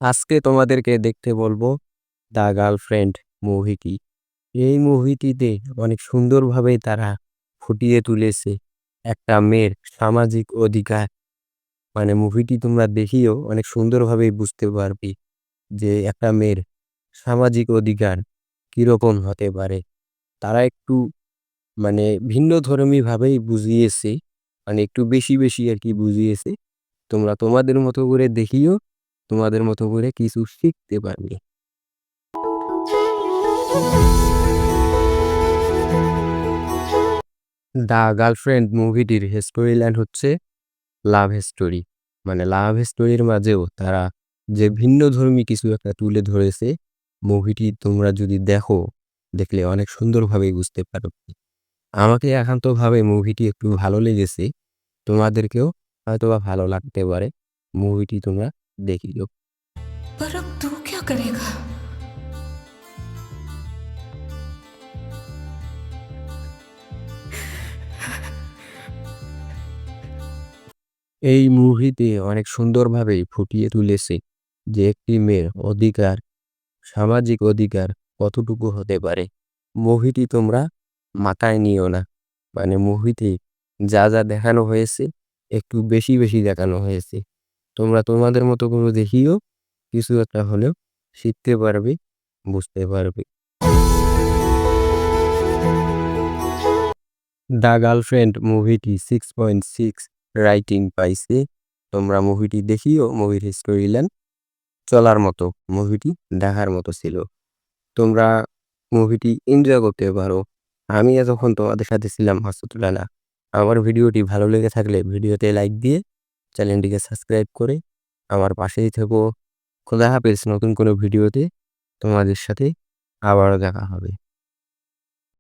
আজকে তোমাদেরকে দেখতে বলবো দ্য গার্লফ্রেন্ড মুভিটি। এই মুভিটিতে অনেক সুন্দরভাবে তারা ফুটিয়ে তুলেছে একটা মেয়ের সামাজিক অধিকার। মানে মুভিটি তোমরা দেখিও অনেক সুন্দরভাবে বুঝতে পারবে যে একটা মেয়ের সামাজিক অধিকার কিরকম হতে পারে। তারা একটু মানে ভিন্ন ধর্মী ভাবেই বুঝিয়েছে, মানে একটু বেশি বেশি আর কি বুঝিয়েছে। তোমরা তোমাদের মতো করে দেখিও, তোমাদের মতো করে কিছু শিখতে পারবে। দ্য গার্লফ্রেন্ড মুভিটির স্টোরি লাইন হচ্ছে লাভ স্টোরি। মানে লাভ স্টোরির মাঝেও তারা যে ভিন্নধর্মী কিছু একটা তুলে ধরেছে, মুভিটি তোমরা যদি দেখো, দেখলে অনেক সুন্দরভাবে বুঝতে পারবে। আমাকে একান্তভাবে মুভিটি একটু ভালো লেগেছে, তোমাদেরকেও হয়তোবা ভালো লাগতে পারে। মুভিটি তোমরা দেখিও। पर अब तू क्या करेगा? এই মুভিতে অনেক সুন্দরভাবে ফুটিয়ে তুলেছে যে একটি মেয়ের অধিকার, সামাজিক অধিকার কতটুকু হতে পারে। মুভিটি তোমরা মাথায় নিও না। মানে মুভিতে যা যা দেখানো হয়েছে একটু বেশি বেশি দেখানো হয়েছে। তোমরা তোমাদের মতো করে দেখিও, কিছু একটা হলেও শিখতে পারবে, বুঝতে পারবে। দ্য গার্লফ্রেন্ড মুভিটি 6.6 রাইটিং পাইছে। তোমরা মুভিটি দেখিও, মুভির স্টোরি লাইন চলার মতো, মুভিটি দেখার মতো ছিল। তোমরা মুভিটি এনজয় করতে পারো। আমি এতক্ষণ তোমাদের সাথে ছিলাম মাসুদ রানা। আমার ভিডিওটি ভালো লেগে থাকলে ভিডিওতে লাইক দিয়ে চ্যানেলটিকে সাবস্ক্রাইব করে আমার পাশেই থেকো। খোদা হাফেজ। নতুন কোনো ভিডিওতে তোমাদের সাথে আবারও দেখা হবে।